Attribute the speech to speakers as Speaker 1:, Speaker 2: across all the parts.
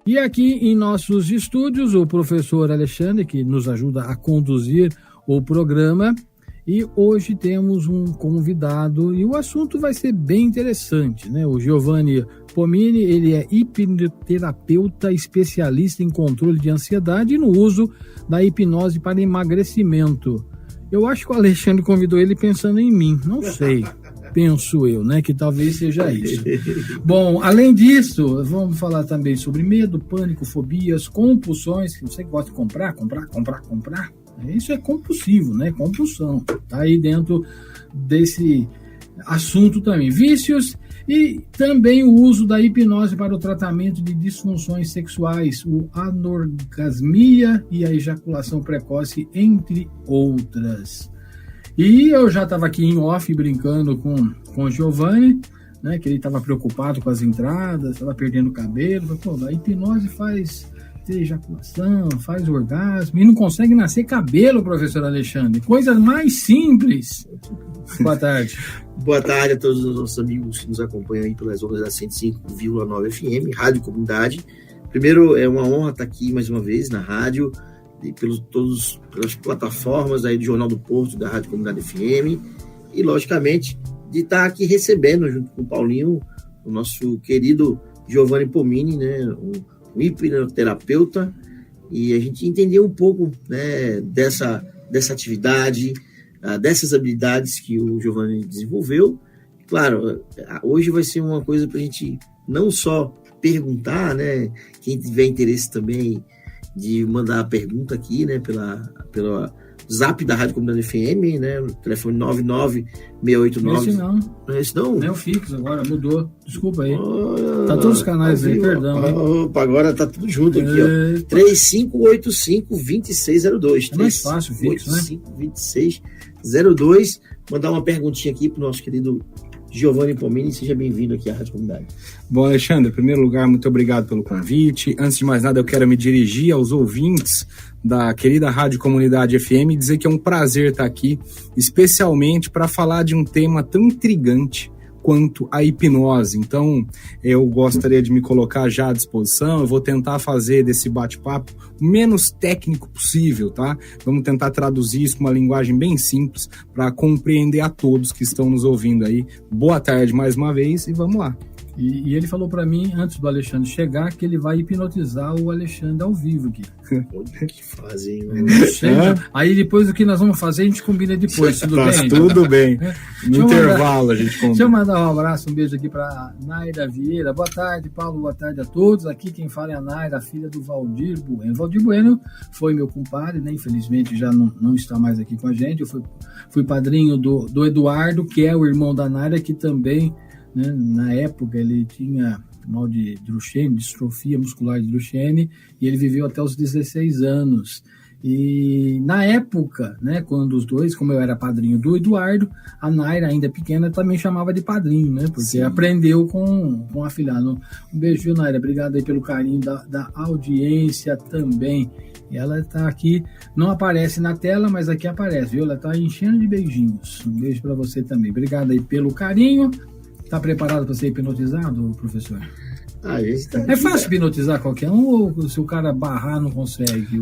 Speaker 1: E aqui em nossos estúdios, o professor Alexandre, que nos ajuda a conduzir o programa, e hoje temos um convidado, e o assunto vai ser bem interessante, né? O Giovanni Pomini, ele é hipnoterapeuta especialista em controle de ansiedade e no uso da hipnose para emagrecimento. Eu acho que o Alexandre convidou ele pensando em mim, não sei. Penso eu, né, que talvez seja isso. Bom, além disso, vamos falar também sobre medo, pânico, fobias, compulsões, que você gosta de comprar. Isso é compulsivo, né, compulsão. Tá aí dentro desse assunto também. Vícios e também o uso da hipnose para o tratamento de disfunções sexuais, o anorgasmia e a ejaculação precoce, entre outras. E eu já estava aqui em off brincando com o Giovanni, né, que ele estava preocupado com as entradas, estava perdendo cabelo. Pô, a hipnose faz ter ejaculação, faz orgasmo e não consegue nascer cabelo, professor Alexandre. Coisas mais simples. Boa tarde.
Speaker 2: Boa tarde a todos os nossos amigos que nos acompanham aí pelas ondas da 105,9 FM, Rádio Comunidade. Primeiro, é uma honra estar aqui mais uma vez na rádio, e pelas plataformas aí do Jornal do Porto, da Rádio Comunidade FM, e logicamente de estar aqui recebendo junto com o Paulinho o nosso querido Giovanni Pomini, né, um hipnoterapeuta, e a gente entender um pouco, né, dessa atividade, dessas habilidades que o Giovanni desenvolveu. Claro, hoje vai ser uma coisa para a gente não só perguntar, né, quem tiver interesse também de mandar a pergunta aqui, né, pela zap da Rádio Comunidade FM, né, o telefone 99689.
Speaker 1: Esse não.
Speaker 2: Esse não?
Speaker 1: Não é o fixo, agora mudou. Desculpa aí. Tá todos os canais aí, perdão.
Speaker 2: Opa, agora tá tudo junto aqui, ó. 3585-2602.
Speaker 1: É mais fácil o fixo, né?
Speaker 2: 3585-2602. Mandar uma perguntinha aqui pro nosso querido Giovanni Pomini, seja bem-vindo aqui à Rádio Comunidade.
Speaker 3: Bom, Alexandre, em primeiro lugar, muito obrigado pelo convite. Antes de mais nada, eu quero me dirigir aos ouvintes da querida Rádio Comunidade FM e dizer que é um prazer estar aqui, especialmente para falar de um tema tão intrigante quanto a hipnose. Então, eu gostaria de me colocar já à disposição. Eu vou tentar fazer desse bate-papo o menos técnico possível, tá? Vamos tentar traduzir isso com uma linguagem bem simples para compreender a todos que estão nos ouvindo aí. Boa tarde mais uma vez e vamos lá.
Speaker 1: E ele falou para mim, antes do Alexandre chegar, que ele vai hipnotizar o Alexandre ao vivo aqui.
Speaker 2: Olha que fazem.
Speaker 1: Aí depois o que nós vamos fazer, a gente combina depois, tudo bem?
Speaker 3: Tudo bem. No intervalo a gente combina.
Speaker 1: Deixa eu mandar um abraço, um beijo aqui para Naira Vieira. Boa tarde, Paulo, boa tarde a todos. Aqui quem fala é a Naira, filha do Valdir Bueno. Valdir Bueno foi meu compadre, né? Infelizmente já não está mais aqui com a gente. Eu fui padrinho do Eduardo, que é o irmão da Naira, que também, né, na época ele tinha mal de Duchenne, distrofia muscular de Duchenne, e ele viveu até os 16 anos. E na época, né, quando os dois, como eu era padrinho do Eduardo, a Naira, ainda pequena, também chamava de padrinho, né, porque sim, aprendeu com a filhada. Um beijo, viu, Naira? Obrigado aí pelo carinho da audiência também. E ela está aqui, não aparece na tela, mas aqui aparece, viu? Ela está enchendo de beijinhos. Um beijo para você também. Obrigado aí pelo carinho. Está preparado para ser hipnotizado, professor? É fácil hipnotizar qualquer um ou se o cara barrar não consegue,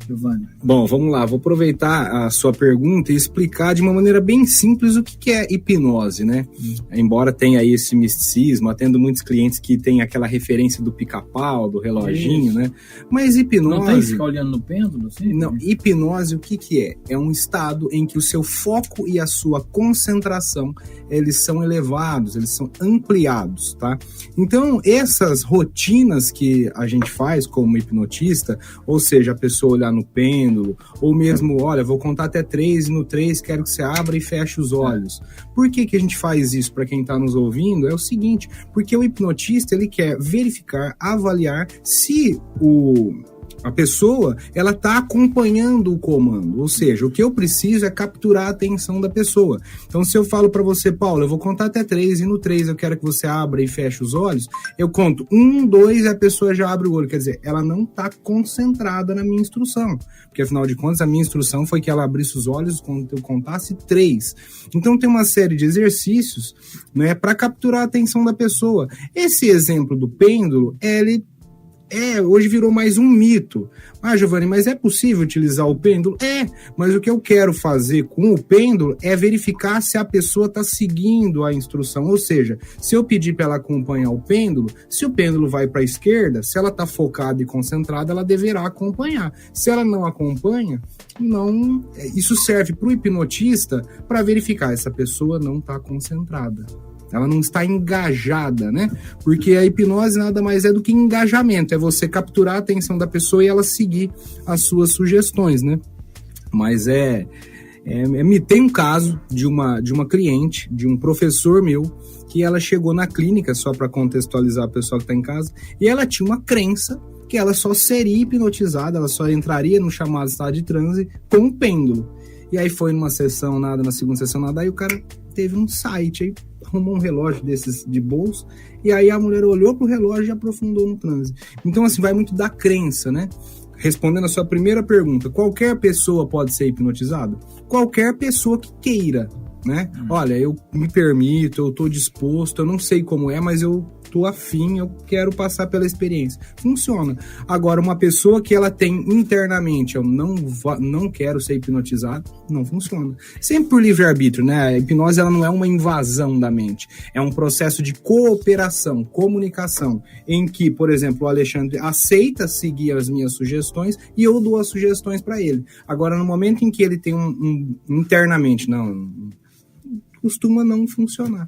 Speaker 1: Giovanni?
Speaker 3: Bom, vamos lá. Vou aproveitar a sua pergunta e explicar de uma maneira bem simples o que é hipnose, né? Embora tenha aí esse misticismo, atendo muitos clientes que têm aquela referência do pica-pau, do reloginho, isso, né? Mas hipnose...
Speaker 1: Não tem que ficar olhando no pêndulo, assim?
Speaker 3: Não, hipnose o que é? É um estado em que o seu foco e a sua concentração, eles são elevados, eles são ampliados, tá? Então, essas rotinas que a gente faz como hipnotista, ou seja, a pessoa olhar no pêndulo, ou mesmo, olha, vou contar até 3 e no 3 quero que você abra e feche os olhos. Por que a gente faz isso para quem está nos ouvindo? É o seguinte, porque o hipnotista, ele quer verificar, avaliar se a pessoa, ela está acompanhando o comando, ou seja, o que eu preciso é capturar a atenção da pessoa. Então, se eu falo para você, Paulo, eu vou contar até 3 e no 3 eu quero que você abra e feche os olhos, eu conto 1, 2 e a pessoa já abre o olho, quer dizer, ela não está concentrada na minha instrução, porque afinal de contas a minha instrução foi que ela abrisse os olhos quando eu contasse 3. Então tem uma série de exercícios, né, para capturar a atenção da pessoa. Esse exemplo do pêndulo, ele hoje virou mais um mito. Ah, Giovanni, mas é possível utilizar o pêndulo? Mas o que eu quero fazer com o pêndulo é verificar se a pessoa está seguindo a instrução. Ou seja, se eu pedir para ela acompanhar o pêndulo, se o pêndulo vai para a esquerda, se ela está focada e concentrada, ela deverá acompanhar. Se ela não acompanha, não. Isso serve para o hipnotista para verificar essa pessoa não está concentrada. Ela não está engajada, né? Porque a hipnose nada mais é do que engajamento. É você capturar a atenção da pessoa e ela seguir as suas sugestões, né? Mas tem um caso de uma cliente, de um professor meu, que ela chegou na clínica, só para contextualizar a pessoa que está em casa, e ela tinha uma crença que ela só seria hipnotizada, ela só entraria no chamado estado de transe com um pêndulo. E aí foi numa sessão nada, na segunda sessão nada, aí o cara teve um site, aí arrumou um relógio desses de bolso, e aí a mulher olhou pro relógio e aprofundou no transe. Então, assim, vai muito da crença, né? Respondendo a sua primeira pergunta, qualquer pessoa pode ser hipnotizada? Qualquer pessoa que queira, né? Olha, eu me permito, eu tô disposto, eu não sei como é, mas eu tô afim, eu quero passar pela experiência. Funciona. Agora, uma pessoa que ela tem internamente, eu não quero ser hipnotizado, não funciona. Sempre por livre-arbítrio, né? A hipnose, ela não é uma invasão da mente. É um processo de cooperação, comunicação, em que, por exemplo, o Alexandre aceita seguir as minhas sugestões e eu dou as sugestões para ele. Agora, no momento em que ele tem internamente, costuma não funcionar,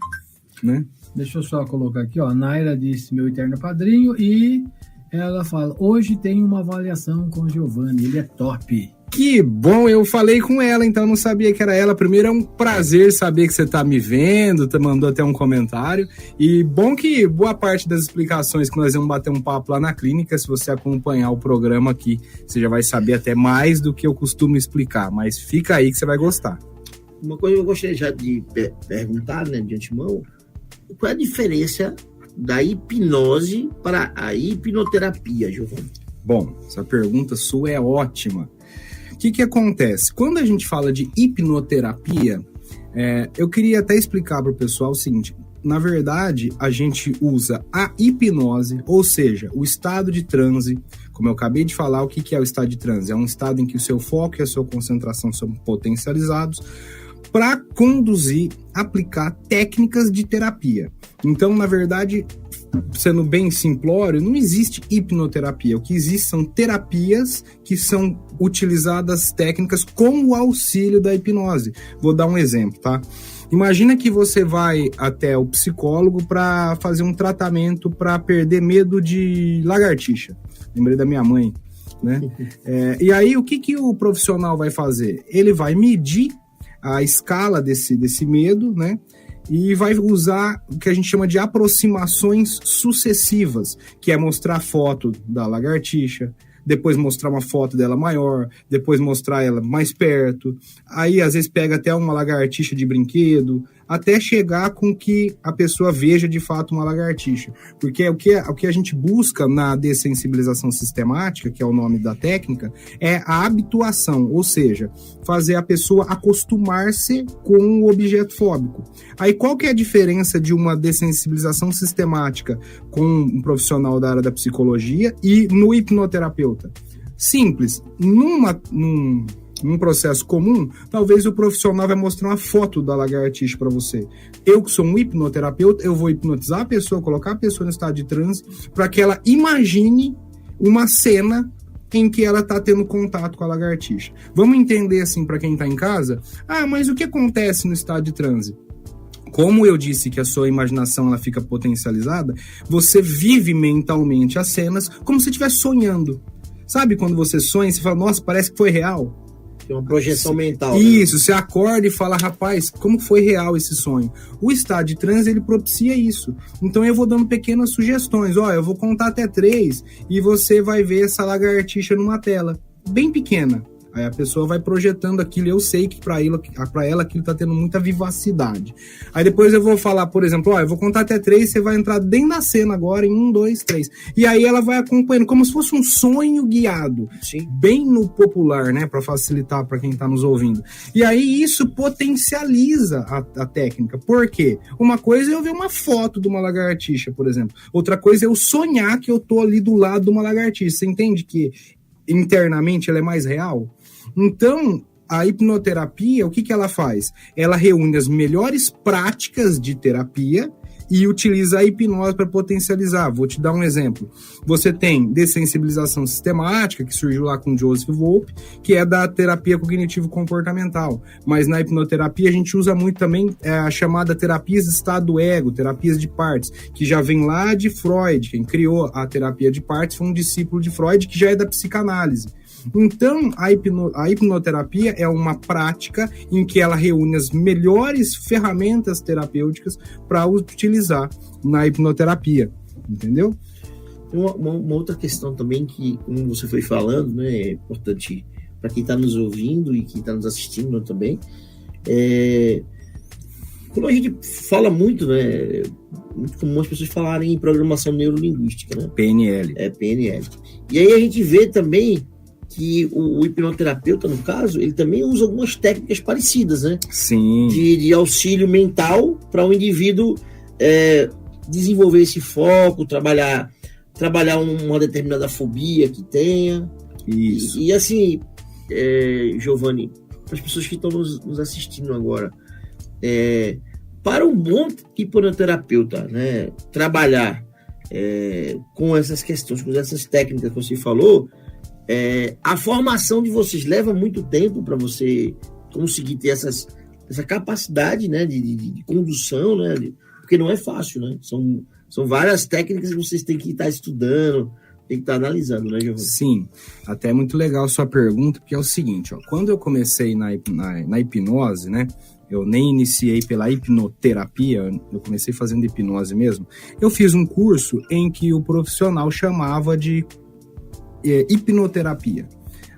Speaker 3: né?
Speaker 1: Deixa eu só colocar aqui, ó. Naira disse meu eterno padrinho e ela fala, hoje tem uma avaliação com o Giovanni, ele é top.
Speaker 3: Que bom, eu falei com ela, então não sabia que era ela. Primeiro é um prazer saber que você tá me vendo, mandou até um comentário. E bom que boa parte das explicações que nós vamos bater um papo lá na clínica, se você acompanhar o programa aqui, você já vai saber até mais do que eu costumo explicar, mas fica aí que você vai gostar.
Speaker 2: Uma coisa que eu gostaria já de perguntar, né, de antemão, qual é a diferença da hipnose para a hipnoterapia, Giovanni?
Speaker 3: Bom, essa pergunta sua é ótima. O que acontece? Quando a gente fala de hipnoterapia, eu queria até explicar para o pessoal o seguinte, na verdade, a gente usa a hipnose, ou seja, o estado de transe, como eu acabei de falar, o que é o estado de transe? É um estado em que o seu foco e a sua concentração são potencializados, para conduzir, aplicar técnicas de terapia. Então, na verdade, sendo bem simplório, não existe hipnoterapia. O que existe são terapias que são utilizadas técnicas com o auxílio da hipnose. Vou dar um exemplo, tá? Imagina que você vai até o psicólogo para fazer um tratamento para perder medo de lagartixa. Lembrei da minha mãe, né? E aí, o que o profissional vai fazer? Ele vai medir a escala desse medo, né? E vai usar o que a gente chama de aproximações sucessivas, que é mostrar foto da lagartixa, depois mostrar uma foto dela maior, depois mostrar ela mais perto, aí às vezes pega até uma lagartixa de brinquedo, até chegar com que a pessoa veja de fato uma lagartixa. Porque o que a gente busca na dessensibilização sistemática, que é o nome da técnica, é a habituação, ou seja, fazer a pessoa acostumar-se com o objeto fóbico. Aí qual que é a diferença de uma dessensibilização sistemática com um profissional da área da psicologia e no hipnoterapeuta? Simples, num processo comum, talvez o profissional vai mostrar uma foto da lagartixa para você. Eu que sou um hipnoterapeuta, eu vou hipnotizar a pessoa, colocar a pessoa no estado de transe, para que ela imagine uma cena em que ela está tendo contato com a lagartixa. Vamos entender assim para quem está em casa? Mas o que acontece no estado de transe? Como eu disse que a sua imaginação ela fica potencializada, você vive mentalmente as cenas como se estivesse sonhando. Sabe quando você sonha e você fala, nossa, parece que foi real?
Speaker 2: É uma projeção mental.
Speaker 3: Isso, você acorda e fala, rapaz, como foi real esse sonho? O estado de transe, ele propicia isso. Então eu vou dando pequenas sugestões. Eu vou contar até 3 e você vai ver essa lagartixa numa tela, bem pequena. Aí a pessoa vai projetando aquilo, eu sei que para ela aquilo tá tendo muita vivacidade. Aí depois eu vou falar, por exemplo, eu vou contar até 3, você vai entrar dentro da cena agora em 1, 2, 3. E aí ela vai acompanhando, como se fosse um sonho guiado.
Speaker 2: Sim.
Speaker 3: Bem no popular, né, para facilitar para quem tá nos ouvindo. E aí isso potencializa a técnica. Por quê? Uma coisa é eu ver uma foto de uma lagartixa, por exemplo. Outra coisa é eu sonhar que eu tô ali do lado de uma lagartixa. Você entende que internamente ela é mais real? Então, a hipnoterapia, o que ela faz? Ela reúne as melhores práticas de terapia e utiliza a hipnose para potencializar. Vou te dar um exemplo. Você tem dessensibilização sistemática, que surgiu lá com Joseph Volpe, que é da terapia cognitivo-comportamental. Mas na hipnoterapia a gente usa muito também a chamada terapias de estado do ego, terapias de partes, que já vem lá de Freud. Quem criou a terapia de partes foi um discípulo de Freud, que já é da psicanálise. Então, a hipnoterapia é uma prática em que ela reúne as melhores ferramentas terapêuticas para utilizar na hipnoterapia, entendeu?
Speaker 2: Uma outra questão também que, como você foi falando, né, é importante para quem está nos ouvindo e quem está nos assistindo também, quando a gente fala muito, né, é muito comum as pessoas falarem em programação neurolinguística, né?
Speaker 3: PNL.
Speaker 2: PNL. E aí a gente vê também que o hipnoterapeuta, no caso, ele também usa algumas técnicas parecidas, né?
Speaker 3: Sim.
Speaker 2: De auxílio mental para o indivíduo desenvolver esse foco, trabalhar uma determinada fobia que tenha.
Speaker 3: Isso.
Speaker 2: E assim, Giovanni, para as pessoas que estão nos assistindo agora, para um bom hipnoterapeuta, né, trabalhar com essas questões, com essas técnicas que você falou, a formação de vocês leva muito tempo para você conseguir ter essa capacidade, né, de condução, né, porque não é fácil, né? São várias técnicas que vocês têm que estar estudando, tem que estar analisando, né, Giovanni?
Speaker 3: Sim, até é muito legal a sua pergunta, porque é o seguinte, quando eu comecei na hipnose, né, eu nem iniciei pela hipnoterapia, eu comecei fazendo hipnose mesmo, eu fiz um curso em que o profissional chamava de hipnoterapia.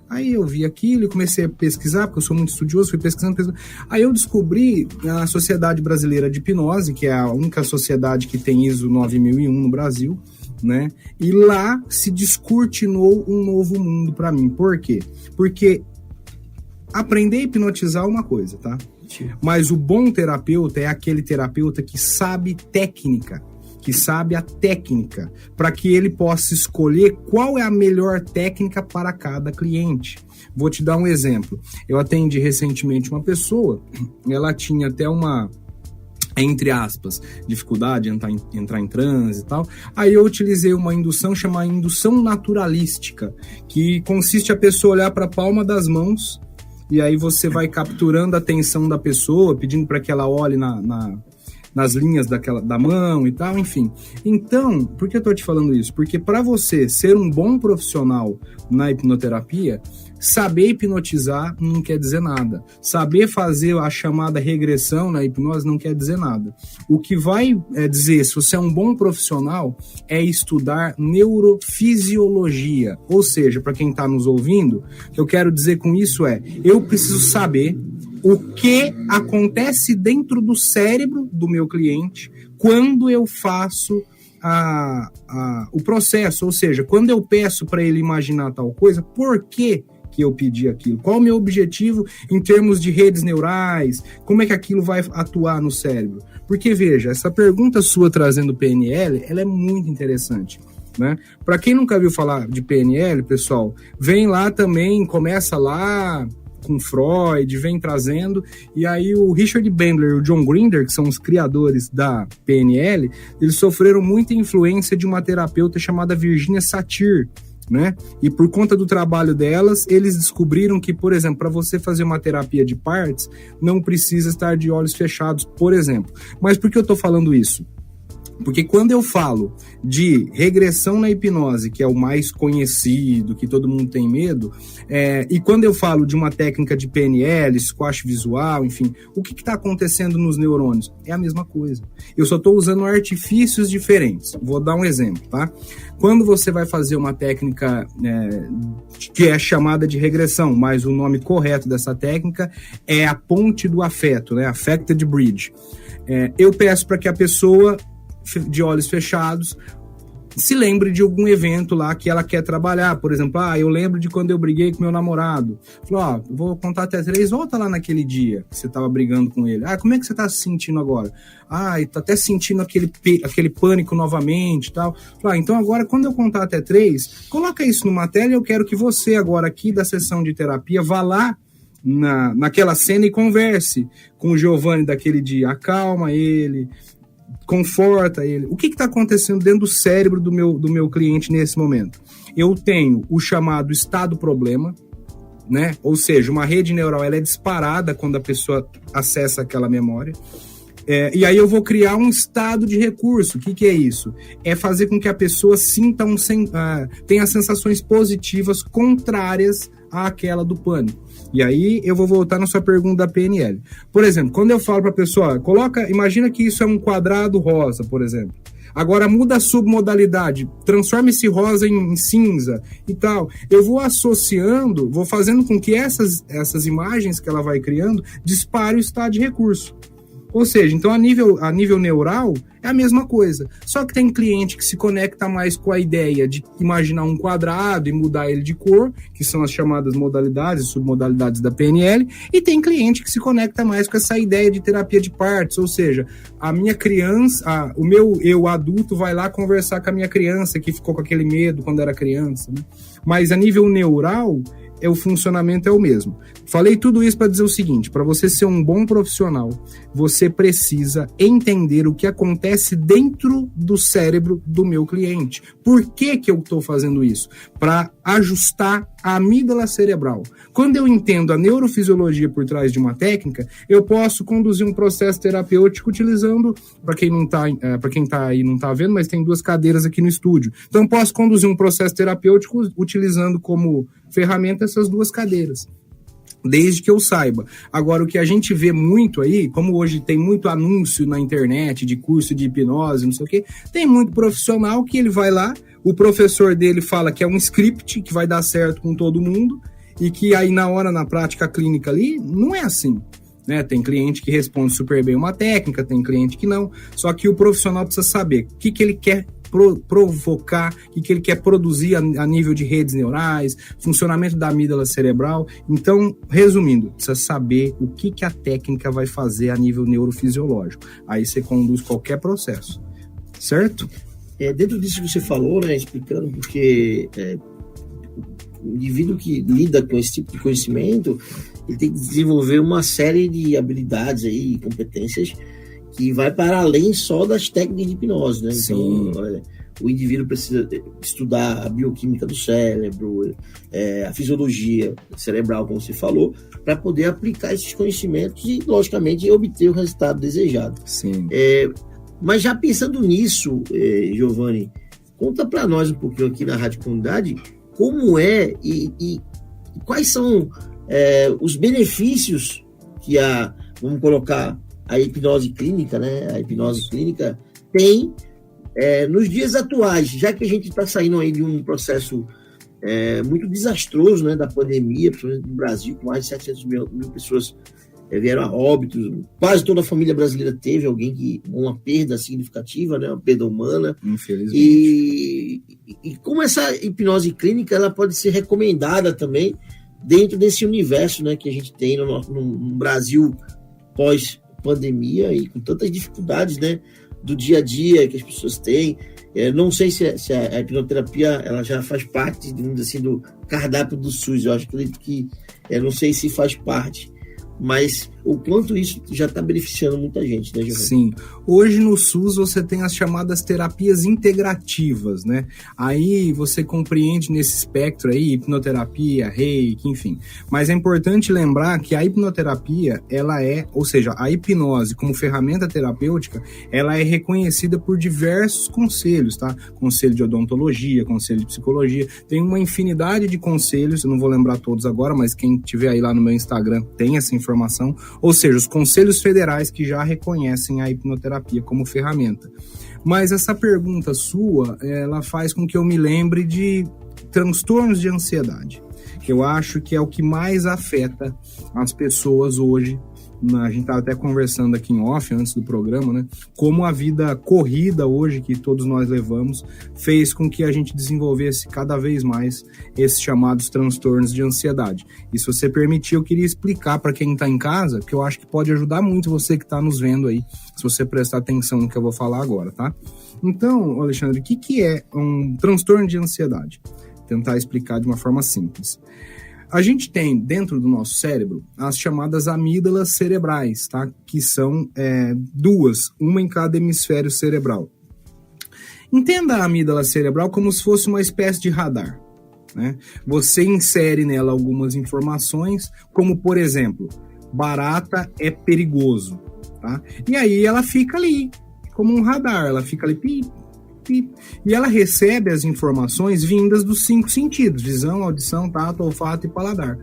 Speaker 3: Aí eu vi aquilo e comecei a pesquisar, porque eu sou muito estudioso, fui pesquisando. Aí eu descobri a Sociedade Brasileira de Hipnose, que é a única sociedade que tem ISO 9001 no Brasil, né? E lá se descortinou um novo mundo para mim. Por quê? Porque aprender a hipnotizar é uma coisa, tá? Sim. Mas o bom terapeuta é aquele terapeuta que sabe técnica, que sabe a técnica, para que ele possa escolher qual é a melhor técnica para cada cliente. Vou te dar um exemplo. Eu atendi recentemente uma pessoa, ela tinha até uma, entre aspas, dificuldade de entrar em transe e tal. Aí eu utilizei uma indução chamada indução naturalística, que consiste a pessoa olhar para a palma das mãos e aí você vai capturando a atenção da pessoa, pedindo para que ela olhe nas linhas da mão e tal, enfim. Então, por que eu tô te falando isso? Porque para você ser um bom profissional na hipnoterapia, saber hipnotizar não quer dizer nada. Saber fazer a chamada regressão na hipnose não quer dizer nada. O que vai dizer se você é um bom profissional é estudar neurofisiologia. Ou seja, para quem está nos ouvindo, o que eu quero dizer com isso eu preciso saber o que acontece dentro do cérebro do meu cliente quando eu faço o processo, ou seja, quando eu peço para ele imaginar tal coisa, por que eu pedi aquilo? Qual o meu objetivo em termos de redes neurais? Como é que aquilo vai atuar no cérebro? Porque, veja, essa pergunta sua trazendo PNL, ela é muito interessante, né? Para quem nunca viu falar de PNL, pessoal, vem lá também, começa lá com Freud, vem trazendo, e aí o Richard Bandler e o John Grinder, que são os criadores da PNL, eles sofreram muita influência de uma terapeuta chamada Virginia Satir, né? E por conta do trabalho delas, eles descobriram que, por exemplo, para você fazer uma terapia de partes, não precisa estar de olhos fechados, por exemplo. Mas por que eu estou falando isso? Porque quando eu falo de regressão na hipnose, que é o mais conhecido, que todo mundo tem medo, e quando eu falo de uma técnica de PNL, squash visual, enfim, o que está acontecendo nos neurônios? É a mesma coisa. Eu só estou usando artifícios diferentes. Vou dar um exemplo, tá? Quando você vai fazer uma técnica que é chamada de regressão, mas o nome correto dessa técnica é a ponte do afeto, né? Affected Bridge. Eu peço para que a pessoa, de olhos fechados, se lembre de algum evento lá que ela quer trabalhar. Por exemplo, eu lembro de quando eu briguei com meu namorado. Falou, vou contar até 3, volta lá naquele dia que você estava brigando com ele. Como é que você está se sentindo agora? Tá até sentindo aquele pânico novamente e tal. Falou, então agora quando eu contar até 3, coloca isso numa tela e eu quero que você agora aqui da sessão de terapia vá lá naquela cena e converse com o Giovanni daquele dia. Acalma ele, conforta ele. O que está acontecendo dentro do cérebro do meu cliente nesse momento? Eu tenho o chamado estado problema, né? Ou seja, uma rede neural ela é disparada quando a pessoa acessa aquela memória. E aí eu vou criar um estado de recurso. O que é isso? É fazer com que a pessoa sinta tenha sensações positivas contrárias àquela do pânico. E aí eu vou voltar na sua pergunta da PNL. Por exemplo, quando eu falo para a pessoa, imagina que isso é um quadrado rosa, por exemplo. Agora muda a submodalidade, transforma esse rosa em cinza e tal. Eu vou associando, vou fazendo com que essas imagens que ela vai criando disparem o estado de recurso. Ou seja, então a nível neural é a mesma coisa. Só que tem cliente que se conecta mais com a ideia de imaginar um quadrado e mudar ele de cor, que são as chamadas modalidades, submodalidades da PNL, e tem cliente que se conecta mais com essa ideia de terapia de partes, ou seja, a minha criança, o meu eu adulto vai lá conversar com a minha criança que ficou com aquele medo quando era criança, né? Mas a nível neural, o funcionamento é o mesmo. Falei tudo isso para dizer o seguinte: para você ser um bom profissional, você precisa entender o que acontece dentro do cérebro do meu cliente. Por que eu estou fazendo isso? Para ajustar a amígdala cerebral. Quando eu entendo a neurofisiologia por trás de uma técnica, eu posso conduzir um processo terapêutico utilizando, para quem está aí não está vendo, mas tem 2 cadeiras aqui no estúdio. Então eu posso conduzir um processo terapêutico utilizando como ferramenta essas 2 cadeiras, desde que eu saiba. Agora, o que a gente vê muito aí, como hoje tem muito anúncio na internet de curso de hipnose, não sei o quê, tem muito profissional que ele vai lá, o professor dele fala que é um script que vai dar certo com todo mundo e que aí na prática clínica ali, não é assim. Né? Tem cliente que responde super bem uma técnica, tem cliente que não, só que o profissional precisa saber o que ele quer provocar, o que ele quer produzir a nível de redes neurais, funcionamento da amígdala cerebral. Então, resumindo, precisa saber o que a técnica vai fazer a nível neurofisiológico. Aí você conduz qualquer processo, certo?
Speaker 2: Dentro disso que você falou, né, explicando porque o indivíduo que lida com esse tipo de conhecimento, ele tem que desenvolver uma série de habilidades aí, competências que vai para além só das técnicas de hipnose, né?
Speaker 3: Sim.
Speaker 2: Então, o indivíduo precisa estudar a bioquímica do cérebro, a fisiologia cerebral, como você falou, para poder aplicar esses conhecimentos e, logicamente, obter o resultado desejado.
Speaker 3: Sim.
Speaker 2: Mas já pensando nisso, Giovanni, conta para nós um pouquinho aqui na Rádio Comunidade como e quais são os benefícios que vamos colocar, a hipnose clínica, né? A hipnose clínica tem nos dias atuais, já que a gente está saindo aí de um processo muito desastroso, né, da pandemia, principalmente no Brasil, com mais de 700 mil pessoas vieram a óbitos, quase toda a família brasileira teve uma perda significativa, né, uma perda humana.
Speaker 3: Infelizmente.
Speaker 2: E como essa hipnose clínica ela pode ser recomendada também dentro desse universo, né, que a gente tem no Brasil pós-pandemia e com tantas dificuldades, né, do dia a dia que as pessoas têm. Não sei se a hipnoterapia ela já faz parte, digamos assim, do cardápio do SUS. Eu acho que não sei se faz parte, mas o quanto isso já está beneficiando muita gente, né, Giovanni?
Speaker 3: Sim. Hoje no SUS você tem as chamadas terapias integrativas, né? Aí você compreende nesse espectro aí, hipnoterapia, reiki, enfim. Mas é importante lembrar que a hipnoterapia, ou seja, a hipnose como ferramenta terapêutica, ela é reconhecida por diversos conselhos, tá? Conselho de odontologia, conselho de psicologia, tem uma infinidade de conselhos, eu não vou lembrar todos agora, mas quem tiver aí lá no meu Instagram tem essa informação. Ou seja, os conselhos federais que já reconhecem a hipnoterapia como ferramenta. Mas essa pergunta sua, ela faz com que eu me lembre de transtornos de ansiedade, que eu acho que é o que mais afeta as pessoas hoje. A gente estava até conversando aqui em off, antes do programa, né? Como a vida corrida hoje, que todos nós levamos, fez com que a gente desenvolvesse cada vez mais esses chamados transtornos de ansiedade. E se você permitir, eu queria explicar para quem está em casa, que eu acho que pode ajudar muito você que está nos vendo aí, se você prestar atenção no que eu vou falar agora, tá? Então, Alexandre, o que é um transtorno de ansiedade? Vou tentar explicar de uma forma simples. A gente tem dentro do nosso cérebro as chamadas amígdalas cerebrais, tá? Que são duas, uma em cada hemisfério cerebral. Entenda a amígdala cerebral como se fosse uma espécie de radar, né? Você insere nela algumas informações, como por exemplo, barata é perigoso, tá? E aí ela fica ali, como um radar, ela fica ali, pi, e ela recebe as informações vindas dos 5 sentidos, visão, audição, tato, olfato e paladar.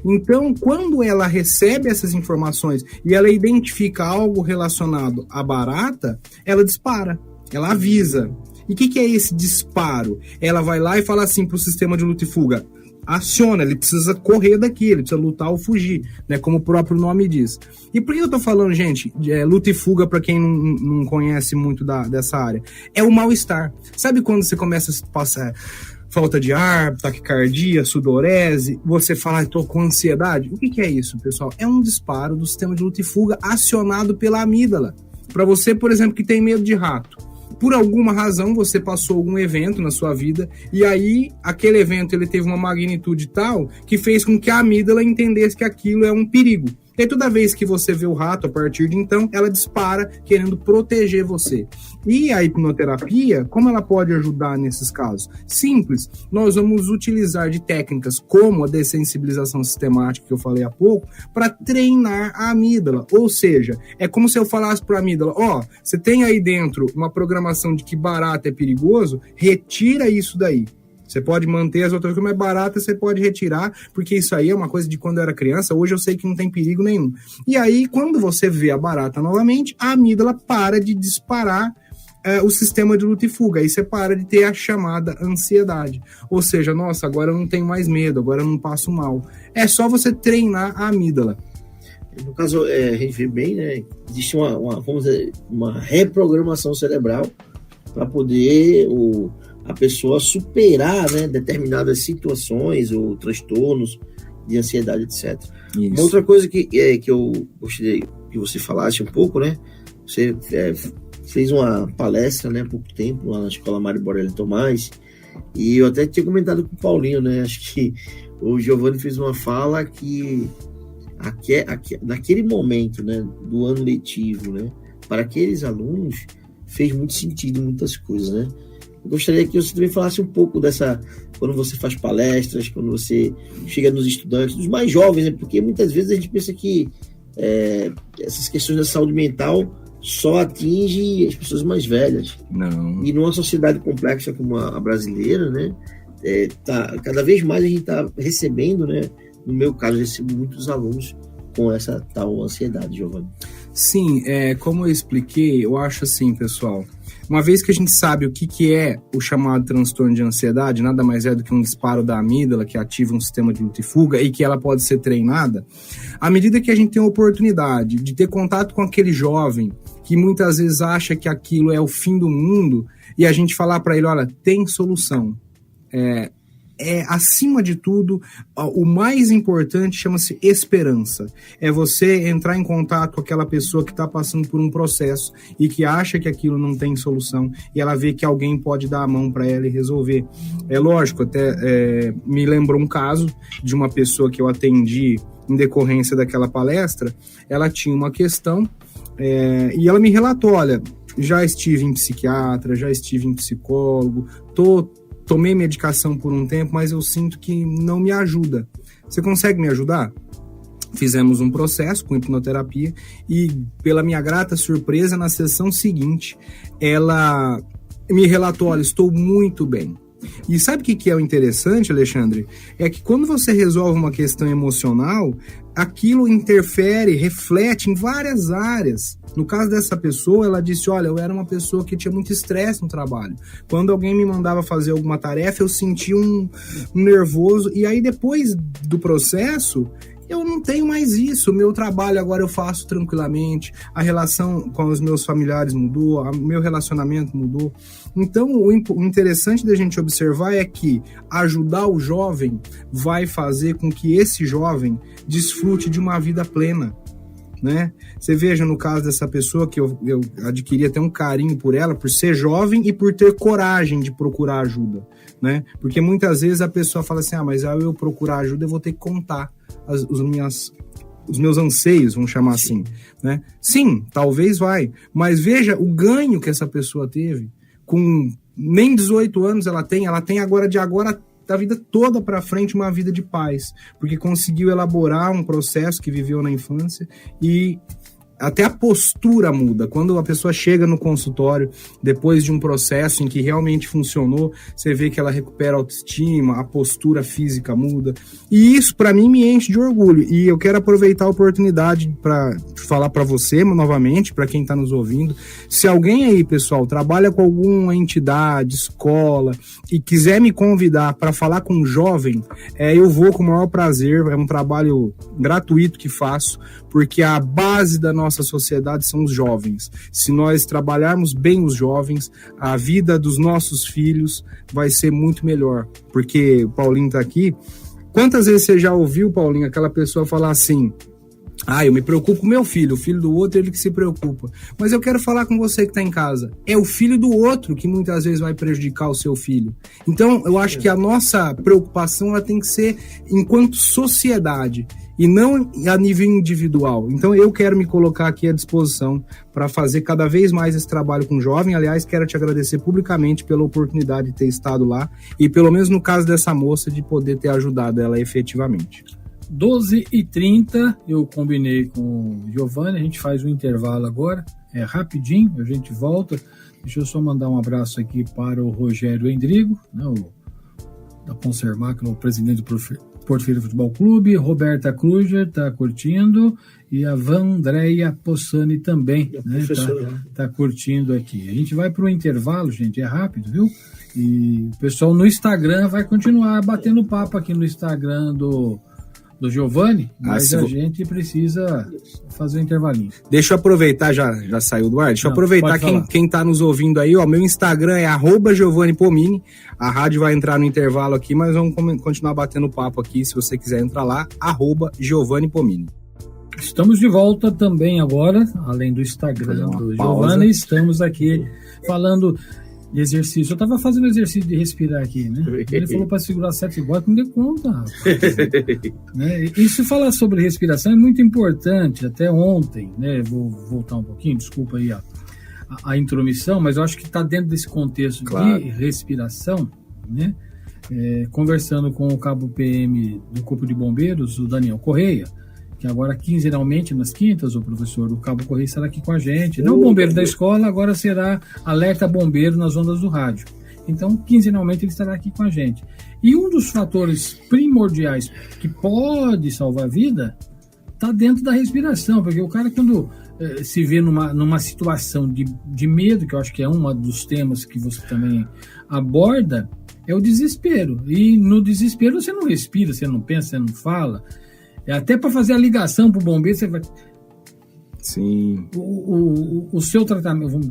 Speaker 3: Então, quando ela recebe essas informações e ela identifica algo relacionado à barata, ela dispara, ela avisa. E o que é esse disparo? Ela vai lá e fala assim para o sistema de luta e fuga, aciona, ele precisa correr daqui, ele precisa lutar ou fugir, né, como o próprio nome diz. E por que eu tô falando, gente, de luta e fuga, para quem não conhece muito dessa área? É o mal-estar. Sabe quando você começa a passar falta de ar, taquicardia, sudorese, você fala, tô com ansiedade? O que é isso, pessoal? É um disparo do sistema de luta e fuga acionado pela amígdala. Para você, por exemplo, que tem medo de rato, por alguma razão você passou algum evento na sua vida e aí aquele evento ele teve uma magnitude tal que fez com que a amígdala entendesse que aquilo é um perigo. E aí, toda vez que você vê o rato, a partir de então, ela dispara querendo proteger você. E a hipnoterapia, como ela pode ajudar nesses casos? Simples, nós vamos utilizar de técnicas como a dessensibilização sistemática, que eu falei há pouco, para treinar a amígdala. Ou seja, é como se eu falasse para a amígdala, você tem aí dentro uma programação de que barata é perigoso, retira isso daí. Você pode manter as outras coisas mais baratas, você pode retirar, porque isso aí é uma coisa de quando eu era criança, hoje eu sei que não tem perigo nenhum. E aí, quando você vê a barata novamente, a amígdala para de disparar o sistema de luta e fuga, aí você para de ter a chamada ansiedade. Ou seja, nossa, agora eu não tenho mais medo, agora eu não passo mal. É só você treinar a amígdala.
Speaker 2: No caso, a gente vê bem, né? Existe vamos dizer, uma reprogramação cerebral para poder a pessoa superar, né, determinadas situações ou transtornos de ansiedade, etc. Isso. Uma outra coisa que eu gostaria que você falasse um pouco, né? Você fez uma palestra, né, há pouco tempo lá na Escola Mário Borelli Tomás, e eu até tinha comentado com o Paulinho, né? Acho que o Giovanni fez uma fala que naquele momento, né, do ano letivo, né, para aqueles alunos fez muito sentido muitas coisas, né? Eu gostaria que você também falasse um pouco dessa, quando você faz palestras, quando você chega nos estudantes, dos mais jovens, né? Porque muitas vezes a gente pensa que essas questões da saúde mental só atinge as pessoas mais velhas.
Speaker 3: Não.
Speaker 2: E numa sociedade complexa como a brasileira, né? Cada vez mais a gente está recebendo, né? No meu caso, eu recebo muitos alunos com essa tal ansiedade, Giovanni.
Speaker 3: Sim, como eu expliquei, eu acho assim, pessoal, uma vez que a gente sabe o que é o chamado transtorno de ansiedade, nada mais é do que um disparo da amígdala que ativa um sistema de luta e fuga e que ela pode ser treinada, à medida que a gente tem a oportunidade de ter contato com aquele jovem que muitas vezes acha que aquilo é o fim do mundo e a gente falar para ele, olha, tem solução. Acima de tudo, o mais importante chama-se esperança. É você entrar em contato com aquela pessoa que está passando por um processo e que acha que aquilo não tem solução e ela vê que alguém pode dar a mão para ela e resolver. É lógico, até me lembrou um caso de uma pessoa que eu atendi em decorrência daquela palestra, ela tinha uma questão e ela me relatou, olha, já estive em psiquiatra, já estive em psicólogo, tomei medicação por um tempo, mas eu sinto que não me ajuda. Você consegue me ajudar? Fizemos um processo com hipnoterapia e, pela minha grata surpresa, na sessão seguinte, ela me relatou, olha, estou muito bem. E sabe o que é o interessante, Alexandre? É que quando você resolve uma questão emocional, aquilo interfere, reflete em várias áreas. No caso dessa pessoa, ela disse, olha, eu era uma pessoa que tinha muito estresse no trabalho. Quando alguém me mandava fazer alguma tarefa, eu sentia um nervoso. E aí, depois do processo, eu não tenho mais isso. O meu trabalho agora eu faço tranquilamente, a relação com os meus familiares mudou, o meu relacionamento mudou. Então, o interessante da gente observar é que ajudar o jovem vai fazer com que esse jovem desfrute de uma vida plena, né? Você veja no caso dessa pessoa que eu adquiri até um carinho por ela, por ser jovem e por ter coragem de procurar ajuda, né? Porque muitas vezes a pessoa fala assim, mas ao eu procurar ajuda eu vou ter que contar os meus anseios, vamos chamar assim, né? Sim, talvez vai, mas veja o ganho que essa pessoa teve, com nem 18 anos ela tem agora da vida toda para frente uma vida de paz, porque conseguiu elaborar um processo que viveu na infância e até a postura muda. Quando a pessoa chega no consultório, depois de um processo em que realmente funcionou, você vê que ela recupera a autoestima, a postura física muda. E isso, para mim, me enche de orgulho. E eu quero aproveitar a oportunidade para falar para você, novamente, para quem está nos ouvindo, se alguém aí, pessoal, trabalha com alguma entidade, escola, e quiser me convidar para falar com um jovem, eu vou com o maior prazer. É um trabalho gratuito que faço, porque a base da nossa sociedade são os jovens. Se nós trabalharmos bem os jovens, a vida dos nossos filhos vai ser muito melhor. Porque o Paulinho está aqui. Quantas vezes você já ouviu, Paulinho, aquela pessoa falar assim, eu me preocupo com o meu filho, o filho do outro ele que se preocupa. Mas eu quero falar com você que está em casa. É o filho do outro que muitas vezes vai prejudicar o seu filho. Então, eu acho que a nossa preocupação ela tem que ser enquanto sociedade e não a nível individual. Então, eu quero me colocar aqui à disposição para fazer cada vez mais esse trabalho com o jovem. Aliás, quero te agradecer publicamente pela oportunidade de ter estado lá e, pelo menos no caso dessa moça, de poder ter ajudado ela efetivamente.
Speaker 1: 12h30, eu combinei com o Giovanni, a gente faz um intervalo agora, rapidinho, a gente volta. Deixa eu só mandar um abraço aqui para o Rogério Endrigo, né, da Consermar, que é o presidente do Porto Ferreira Futebol Clube, Roberta Kruger está curtindo, e a Vandréia Possani também, né, tá curtindo aqui. A gente vai para o intervalo, gente, é rápido, viu? E o pessoal no Instagram vai continuar batendo papo aqui no Instagram do Giovanni, mas a gente precisa fazer um intervalinho.
Speaker 3: Deixa eu aproveitar, já saiu do ar, deixa eu aproveitar quem tá nos ouvindo aí, meu Instagram é @GiovanniPomini, a rádio vai entrar no intervalo aqui, mas vamos continuar batendo papo aqui, se você quiser entrar lá, @GiovanniPomini.
Speaker 1: Estamos de volta também agora, além do Instagram do Giovanni, estamos aqui falando de exercício. Eu estava fazendo exercício de respirar aqui, né? Ele falou para segurar 7 gotas, não deu conta, rapaz. Né? E se falar sobre respiração é muito importante. Até ontem, né? Vou voltar um pouquinho, desculpa aí a intromissão, mas eu acho que está dentro desse contexto de respiração, né? Conversando com o cabo PM do Corpo de Bombeiros, o Daniel Correia, que agora quinzenalmente, nas quintas, o professor, o Cabo Correia estará aqui com a gente. Não o bombeiro da escola, agora será alerta bombeiro nas ondas do rádio. Então, quinzenalmente, ele estará aqui com a gente. E um dos fatores primordiais que pode salvar a vida está dentro da respiração, porque o cara, quando se vê numa situação de medo, que eu acho que é um dos temas que você também aborda, é o desespero. E no desespero você não respira, você não pensa, você não fala. Até para fazer a ligação para o bombeiro, você vai...
Speaker 3: Sim.
Speaker 1: O seu tratamento, vamos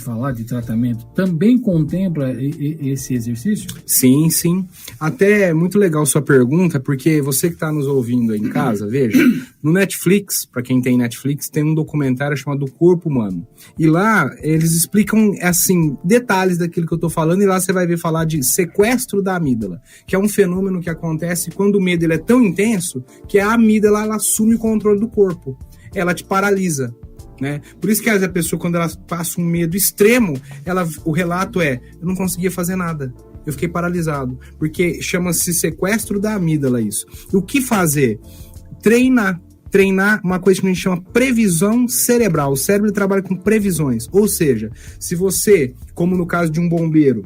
Speaker 1: falar de tratamento, também contempla esse exercício?
Speaker 3: Sim, sim. Até é muito legal sua pergunta, porque você que está nos ouvindo aí em casa, veja, no Netflix, para quem tem Netflix, tem um documentário chamado Corpo Humano. E lá eles explicam, assim, detalhes daquilo que eu estou falando, e lá você vai ver falar de sequestro da amígdala, que é um fenômeno que acontece quando o medo ele é tão intenso que a amígdala ela assume o controle do corpo. Ela te paralisa, né? Por isso que a pessoa, quando ela passa um medo extremo, o relato é, eu não conseguia fazer nada, eu fiquei paralisado, porque chama-se sequestro da amígdala isso. E o que fazer? Treinar uma coisa que a gente chama previsão cerebral. O cérebro trabalha com previsões, ou seja, se você, como no caso de um bombeiro,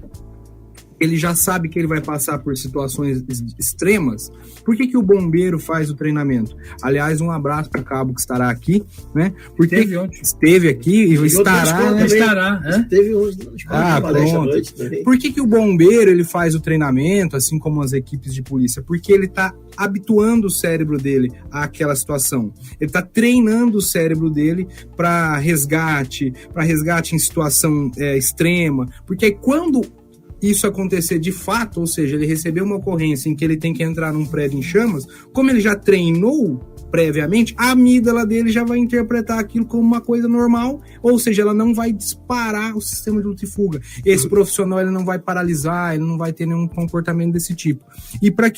Speaker 3: ele já sabe que ele vai passar por situações extremas, por que o bombeiro faz o treinamento? Aliás, um abraço para o cabo que estará aqui, né? Porque esteve aqui e estará, né?
Speaker 2: Esteve hoje na
Speaker 3: noite. Por que o bombeiro ele faz o treinamento, assim como as equipes de polícia? Porque ele está habituando o cérebro dele àquela situação. Ele está treinando o cérebro dele para resgate em situação extrema. Porque quando isso acontecer de fato, ou seja, ele receber uma ocorrência em que ele tem que entrar num prédio em chamas, como ele já treinou previamente, a amígdala dele já vai interpretar aquilo como uma coisa normal, ou seja, ela não vai disparar o sistema de luta e fuga. Esse profissional ele não vai paralisar, ele não vai ter nenhum comportamento desse tipo. E por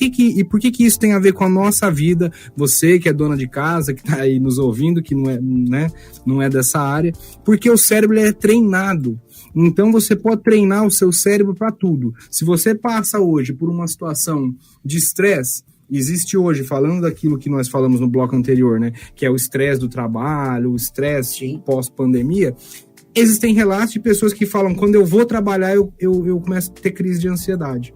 Speaker 3: que isso tem a ver com a nossa vida? Você que é dona de casa, que está aí nos ouvindo, que não é dessa área, porque o cérebro é treinado. Então você pode treinar o seu cérebro para tudo. Se você passa hoje por uma situação de estresse, existe hoje, falando daquilo que nós falamos no bloco anterior, né, que é o estresse do trabalho, o estresse pós-pandemia, existem relatos de pessoas que falam, quando eu vou trabalhar, eu começo a ter crise de ansiedade.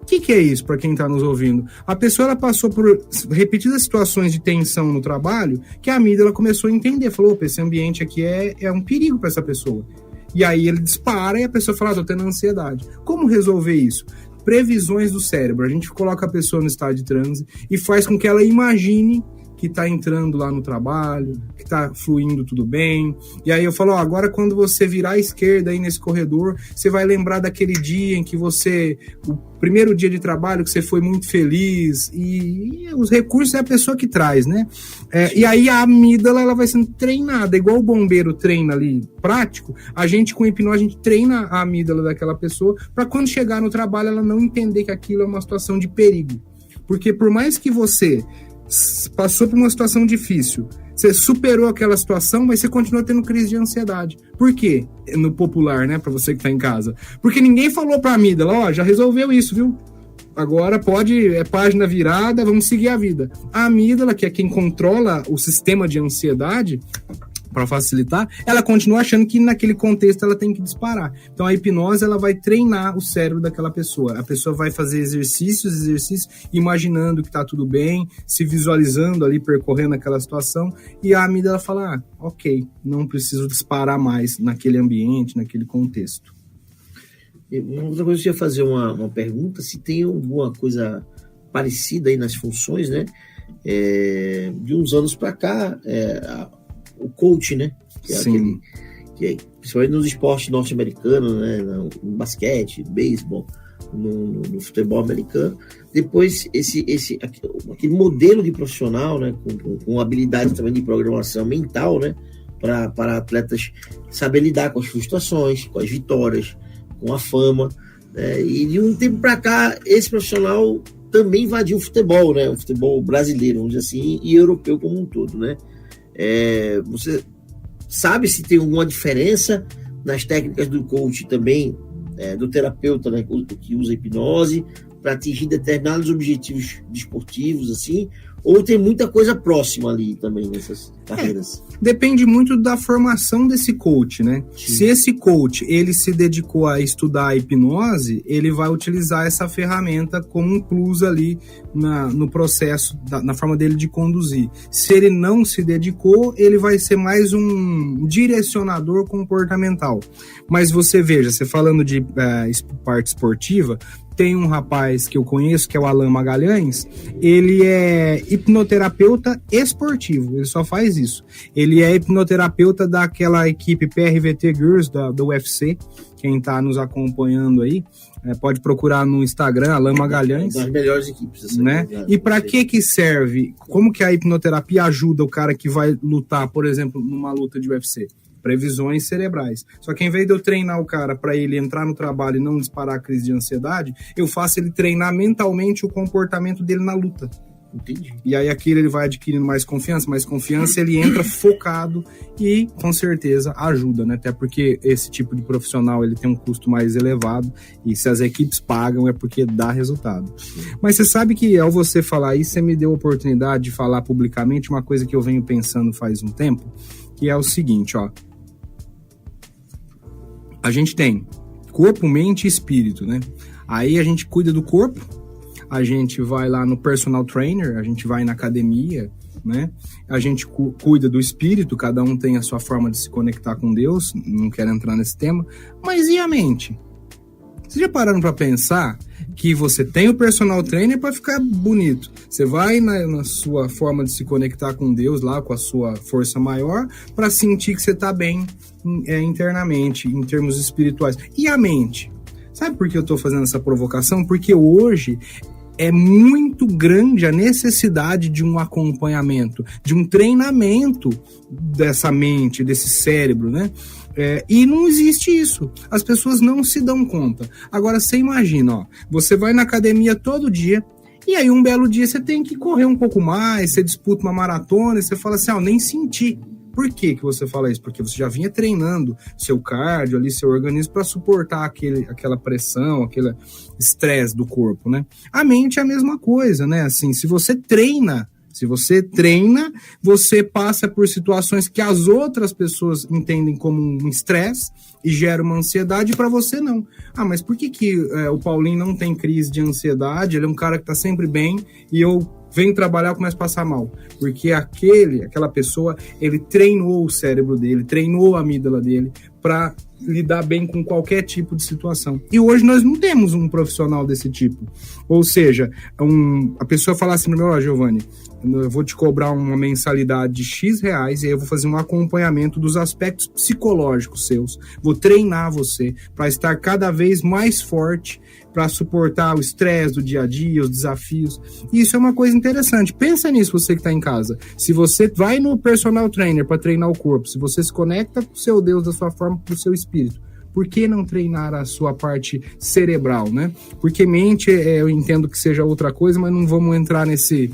Speaker 3: O que é isso, para quem está nos ouvindo? A pessoa ela passou por repetidas situações de tensão no trabalho, que a amígdala começou a entender, falou, opa, esse ambiente aqui é um perigo para essa pessoa. E aí ele dispara e a pessoa fala, tô tendo ansiedade. Como resolver isso? Previsões do cérebro. A gente coloca a pessoa no estado de transe e faz com que ela imagine que está entrando lá no trabalho, que está fluindo tudo bem. E aí eu falo, agora quando você virar à esquerda aí nesse corredor, você vai lembrar daquele dia em que o primeiro dia de trabalho que você foi muito feliz, e os recursos é a pessoa que traz, né? E aí a amígdala ela vai sendo treinada, igual o bombeiro treina ali, prático, a gente com hipnose, a gente treina a amígdala daquela pessoa para quando chegar no trabalho ela não entender que aquilo é uma situação de perigo. Porque por mais que você passou por uma situação difícil, você superou aquela situação, mas você continua tendo crise de ansiedade. Por quê? No popular, né, pra você que tá em casa. Porque ninguém falou pra amígdala, já resolveu isso, viu? Agora é página virada, vamos seguir a vida. A amígdala, que é quem controla o sistema de ansiedade, para facilitar, ela continua achando que naquele contexto ela tem que disparar. Então a hipnose ela vai treinar o cérebro daquela pessoa. A pessoa vai fazer exercícios, imaginando que está tudo bem, se visualizando ali, percorrendo aquela situação, e a amígdala fala, ok, não preciso disparar mais naquele ambiente, naquele contexto.
Speaker 2: Uma outra coisa, eu ia fazer uma pergunta, se tem alguma coisa parecida aí nas funções, né? De uns anos para cá, o coach, né? Que é
Speaker 3: Sim.
Speaker 2: Principalmente nos esportes norte-americanos, né? No basquete, beisebol, no futebol americano. Depois, aquele modelo de profissional, né? Com habilidade também de programação mental, né? Para atletas saber lidar com as frustrações, com as vitórias, com a fama. Né? E de um tempo para cá, esse profissional também invadiu o futebol, né? O futebol brasileiro, vamos dizer assim, e europeu como um todo, né? Você sabe se tem alguma diferença nas técnicas do coach também, do terapeuta, né, que usa hipnose para atingir determinados objetivos desportivos, assim, ou tem muita coisa próxima ali também nessas carreiras?
Speaker 3: Depende muito da formação desse coach, né? Sim. Se esse coach, ele se dedicou a estudar a hipnose, ele vai utilizar essa ferramenta como um plus ali no processo, na forma dele de conduzir. Se ele não se dedicou, ele vai ser mais um direcionador comportamental. Mas você veja, você falando de parte esportiva, tem um rapaz que eu conheço, que é o Alan Magalhães, ele é hipnoterapeuta esportivo, ele só faz isso. Ele é hipnoterapeuta daquela equipe PRVT Girls, do UFC, quem está nos acompanhando aí, pode procurar no Instagram, Alan Magalhães.
Speaker 2: Das melhores equipes.
Speaker 3: Né? E para que serve? Como que a hipnoterapia ajuda o cara que vai lutar, por exemplo, numa luta de UFC? Previsões cerebrais. Só que em vez de eu treinar o cara para ele entrar no trabalho e não disparar a crise de ansiedade, eu faço ele treinar mentalmente o comportamento dele na luta.
Speaker 2: Entendi.
Speaker 3: E aí aquilo ele vai adquirindo mais confiança, ele entra focado e com certeza ajuda, né? Até porque esse tipo de profissional ele tem um custo mais elevado e se as equipes pagam é porque dá resultado. Mas você sabe que ao você falar isso, você me deu a oportunidade de falar publicamente uma coisa que eu venho pensando faz um tempo, que é o seguinte, ó. A gente tem corpo, mente e espírito, né? Aí a gente cuida do corpo, a gente vai lá no personal trainer, a gente vai na academia, né? A gente cuida do espírito, cada um tem a sua forma de se conectar com Deus, não quero entrar nesse tema, mas e a mente? Vocês já pararam para pensar que você tem o personal trainer para ficar bonito? Você vai na sua forma de se conectar com Deus, lá com a sua força maior, para sentir que você está bem internamente, em termos espirituais. E a mente? Sabe por que eu estou fazendo essa provocação? Porque hoje é muito grande a necessidade de um acompanhamento, de um treinamento dessa mente, desse cérebro, né? E não existe isso. As pessoas não se dão conta. Agora, você imagina, ó, você vai na academia todo dia e aí um belo dia você tem que correr um pouco mais, você disputa uma maratona e você fala assim, nem senti. Por que você fala isso? Porque você já vinha treinando seu cardio ali, seu organismo para suportar aquela pressão, aquele estresse do corpo, né? A mente é a mesma coisa, né? Assim, se você treina, você passa por situações que as outras pessoas entendem como um estresse e gera uma ansiedade, para você não. Mas por que o Paulinho não tem crise de ansiedade? Ele é um cara que tá sempre bem e eu venho trabalhar e começo a passar mal. Porque aquela pessoa, ele treinou o cérebro dele, treinou a amígdala dele para lidar bem com qualquer tipo de situação. E hoje nós não temos um profissional desse tipo. Ou seja, a pessoa fala assim, Giovanni, eu vou te cobrar uma mensalidade de X reais e aí eu vou fazer um acompanhamento dos aspectos psicológicos seus. Vou treinar você para estar cada vez mais forte, para suportar o estresse do dia a dia, os desafios. E isso é uma coisa interessante. Pensa nisso, você que está em casa. Se você vai no personal trainer para treinar o corpo, se você se conecta com o seu Deus da sua forma, com o seu espírito, por que não treinar a sua parte cerebral, né? Porque mente, eu entendo que seja outra coisa, mas não vamos entrar nesse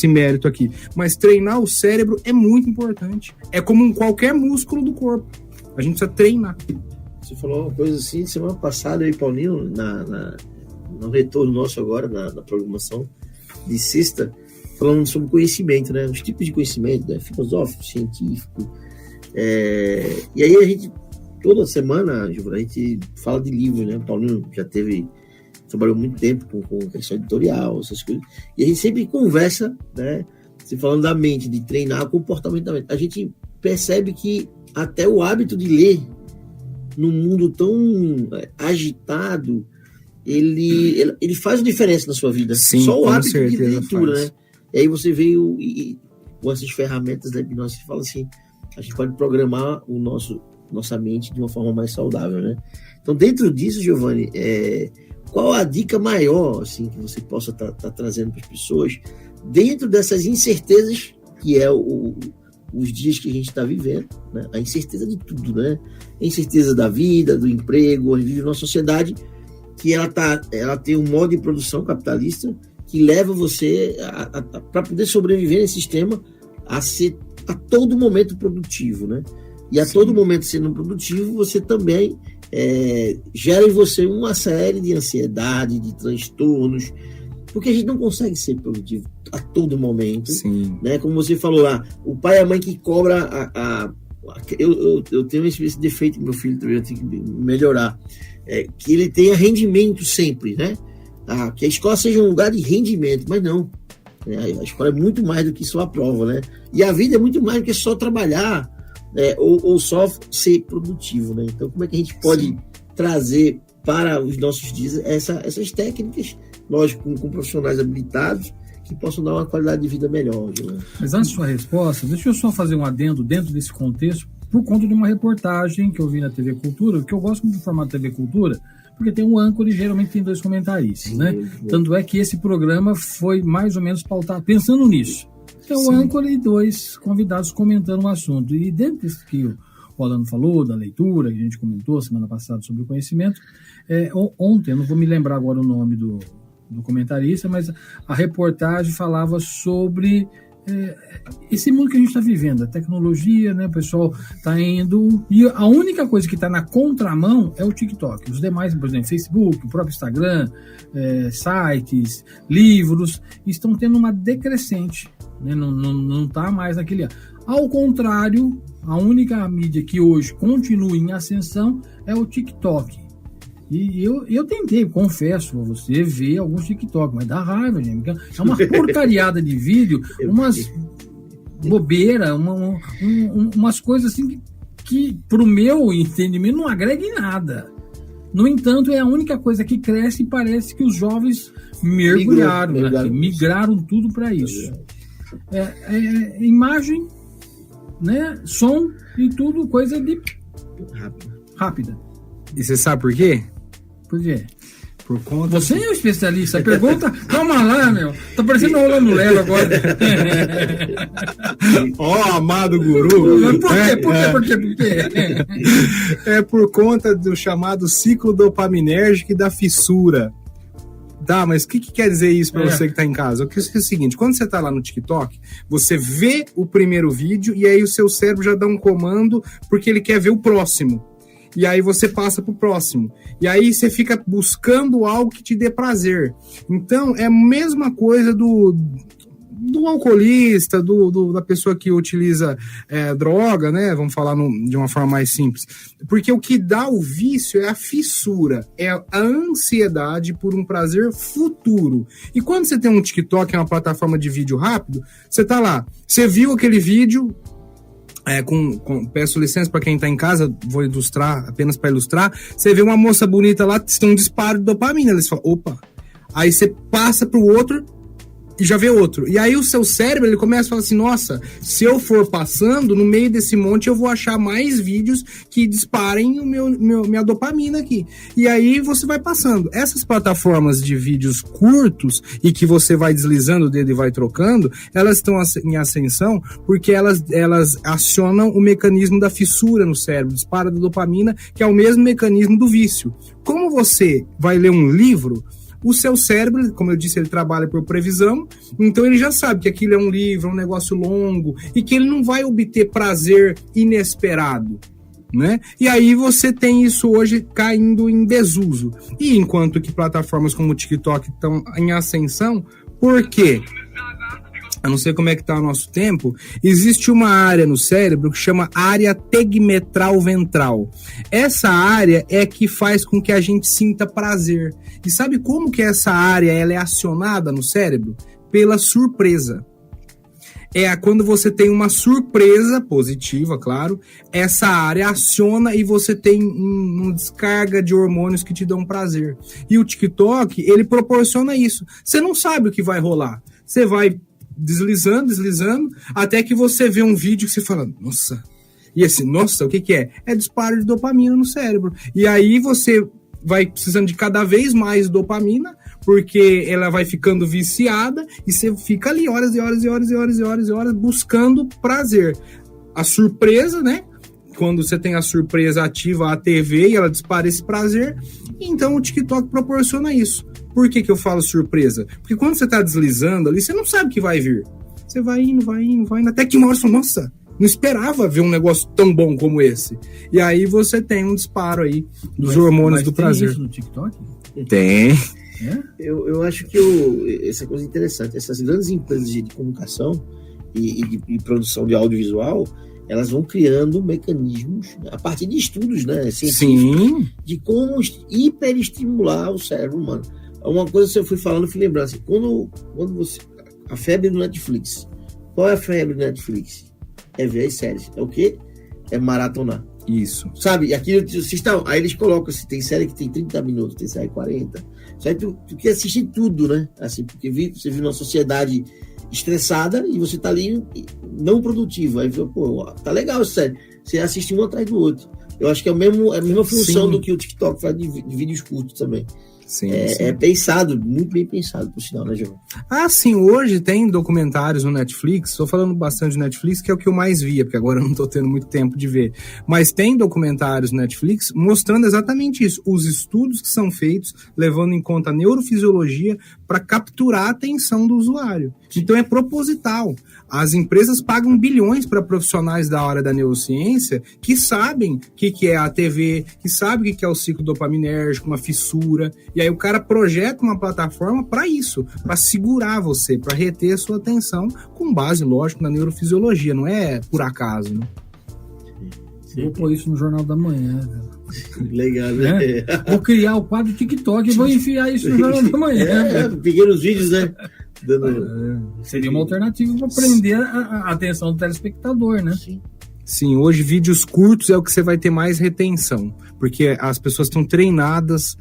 Speaker 3: mérito aqui. Mas treinar o cérebro é muito importante. É como qualquer músculo do corpo. A gente precisa treinar.
Speaker 2: Você falou uma coisa assim, semana passada, eu e Paulinho, no retorno nosso agora, na programação de sexta, falando sobre conhecimento, né? Os tipos de conhecimento, né? Filosófico, científico. E aí a gente, toda semana, a gente fala de livros, né? O Paulinho trabalhou muito tempo com questão editorial, essas coisas. E a gente sempre conversa, né? Você falando da mente, de treinar o comportamento da mente. A gente percebe que até o hábito de ler, num mundo tão agitado, ele faz diferença na sua vida.
Speaker 3: Sim,
Speaker 2: só o hábito de leitura,
Speaker 3: faz.
Speaker 2: Né? E aí você veio com essas ferramentas da hipnose, você fala assim, a gente pode programar nossa mente de uma forma mais saudável, né? Então, dentro disso, Giovanni, qual a dica maior assim, que você possa estar trazendo para as pessoas dentro dessas incertezas que os dias que a gente está vivendo, né? A incerteza de tudo, né? A incerteza da vida, do emprego, a gente vive numa sociedade que ela tem um modo de produção capitalista que leva você para poder sobreviver nesse sistema a ser a todo momento produtivo, né? E a
Speaker 3: Sim.
Speaker 2: todo momento sendo produtivo, você também gera em você uma série de ansiedade, de transtornos, porque a gente não consegue ser produtivo a todo momento.
Speaker 3: Sim.
Speaker 2: Né? Como você falou lá, o pai e a mãe que cobra eu tenho esse defeito, meu filho também, eu tenho que melhorar, que ele tenha rendimento sempre, né? Que a escola seja um lugar de rendimento, mas não. A escola é muito mais do que só a prova, né? E a vida é muito mais do que só trabalhar, ou só ser produtivo, né? Então, como é que a gente pode trazer para os nossos dias essas técnicas, lógico, com profissionais habilitados que possam dar uma qualidade de vida melhor.
Speaker 1: Mas antes da sua resposta, deixa eu só fazer um adendo dentro desse contexto, por conta de uma reportagem que eu vi na TV Cultura, que eu gosto muito do formato TV Cultura, porque tem um âncora e geralmente tem 2 comentaristas, né? Tanto é que esse programa foi mais ou menos pautado pensando nisso. Tem um âncora e 2 convidados comentando o assunto. E dentro disso que o Alano falou, da leitura, que a gente comentou semana passada sobre o conhecimento, ontem, eu não vou me lembrar agora o nome do comentarista, mas a reportagem falava sobre esse mundo que a gente está vivendo, a tecnologia, né? O pessoal está indo, e a única coisa que está na contramão é o TikTok. Os demais, por exemplo, Facebook, o próprio Instagram, sites, livros, estão tendo uma decrescente, né? Não está mais naquele ano. Ao contrário, a única mídia que hoje continua em ascensão é o TikTok. E eu tentei, confesso a você, ver alguns TikTok, mas dá raiva, gente. É uma porcariada de vídeo, umas bobeiras, umas coisas assim que, pro meu entendimento, não agrega em nada. No entanto, é a única coisa que cresce e parece que os jovens migraram tudo para isso. Imagem, né, som e tudo coisa de rápida.
Speaker 3: E você sabe por quê?
Speaker 1: Por quê?
Speaker 3: Por conta...
Speaker 1: Você é um especialista. A pergunta... Calma lá, meu. Tá parecendo o Rolando Lero agora.
Speaker 3: Amado guru.
Speaker 1: Mas por quê?
Speaker 3: É por conta do chamado ciclo dopaminérgico e da fissura. Tá, mas o que quer dizer isso para você que tá em casa? É o seguinte, quando você tá lá no TikTok, você vê o primeiro vídeo e aí o seu cérebro já dá um comando porque ele quer ver o próximo. E aí você passa pro próximo. E aí você fica buscando algo que te dê prazer. Então, é a mesma coisa do alcoolista, da pessoa que utiliza droga, né? Vamos falar de uma forma mais simples. Porque o que dá o vício é a fissura, é a ansiedade por um prazer futuro. E quando você tem um TikTok, é uma plataforma de vídeo rápido, você tá lá, você viu aquele vídeo... peço licença para quem tá em casa, vou ilustrar, apenas para ilustrar. Você vê uma moça bonita lá, tem um disparo de dopamina. Eles falam, opa. Aí você passa pro outro e já vê outro. E aí o seu cérebro, ele começa a falar assim, nossa, se eu for passando, no meio desse monte eu vou achar mais vídeos que disparem minha dopamina aqui. E aí você vai passando. Essas plataformas de vídeos curtos e que você vai deslizando o dedo e vai trocando, elas estão em ascensão porque elas acionam o mecanismo da fissura no cérebro, dispara da dopamina, que é o mesmo mecanismo do vício. Como você vai ler um livro, o seu cérebro, como eu disse, ele trabalha por previsão, então ele já sabe que aquilo é um livro, é um negócio longo, e que ele não vai obter prazer inesperado, né? E aí você tem isso hoje caindo em desuso. E enquanto que plataformas como o TikTok estão em ascensão, por quê? Eu não sei como é que está o nosso tempo, existe uma área no cérebro que chama área tegmentral ventral. Essa área é que faz com que a gente sinta prazer. E sabe como que essa área ela é acionada no cérebro? Pela surpresa. Quando você tem uma surpresa positiva, claro, essa área aciona e você tem uma descarga de hormônios que te dão prazer. E o TikTok, ele proporciona isso. Você não sabe o que vai rolar. Você vai deslizando, até que você vê um vídeo que você fala, nossa, e esse, nossa, o que é? É disparo de dopamina no cérebro. E aí você vai precisando de cada vez mais dopamina, porque ela vai ficando viciada, e você fica ali horas e horas buscando prazer. A surpresa, né? Quando você tem a surpresa, ativa a TV e ela dispara esse prazer, então o TikTok proporciona isso. Por que eu falo surpresa? Porque quando você tá deslizando ali, você não sabe o que vai vir. Você vai indo, até que uma hora você fala, nossa, não esperava ver um negócio tão bom como esse. E aí você tem um disparo aí dos hormônios do prazer.
Speaker 1: Tem isso no TikTok?
Speaker 3: Tem.
Speaker 2: Eu acho que essa coisa interessante, essas grandes empresas de comunicação e produção de audiovisual, elas vão criando mecanismos, a partir de estudos, né, científicos, de como hiperestimular o cérebro humano. Uma coisa que eu fui falando, fui lembrando, assim, quando você... A febre do Netflix. Qual é a febre do Netflix? É ver as séries. É o quê? É maratonar.
Speaker 3: Isso.
Speaker 2: Sabe? Aqui, aí eles colocam assim, tem série que tem 30 minutos, tem série 40. Só que tu quer assistir tudo, né? Assim, porque você vive numa sociedade estressada e você tá ali não produtivo. Aí, pô, tá legal essa série. Você assiste um atrás do outro. Eu acho que é a mesma função
Speaker 3: Sim.
Speaker 2: do que o TikTok faz de vídeos curtos também.
Speaker 3: Sim,
Speaker 2: É pensado, muito bem pensado, por sinal, né, João?
Speaker 3: Sim, hoje tem documentários no Netflix, estou falando bastante de Netflix, que é o que eu mais via, porque agora eu não estou tendo muito tempo de ver, mas tem documentários no Netflix mostrando exatamente isso, os estudos que são feitos, levando em conta a neurofisiologia para capturar a atenção do usuário. Então é proposital. As empresas pagam bilhões para profissionais da área da neurociência que sabem o que é a TV, que sabem o que é o ciclo dopaminérgico, uma fissura. E aí o cara projeta uma plataforma para isso, para segurar você, para reter a sua atenção, com base, lógico, na neurofisiologia, não é por acaso, né?
Speaker 1: Vou pôr isso no Jornal da Manhã.
Speaker 2: Legal, né?
Speaker 1: Vou criar o quadro TikTok e vou enfiar isso no Jornal da Manhã.
Speaker 2: Pequenos vídeos, né?
Speaker 1: Seria uma alternativa para prender a atenção do telespectador, né?
Speaker 3: Sim, hoje vídeos curtos é o que você vai ter mais retenção, porque as pessoas estão treinadas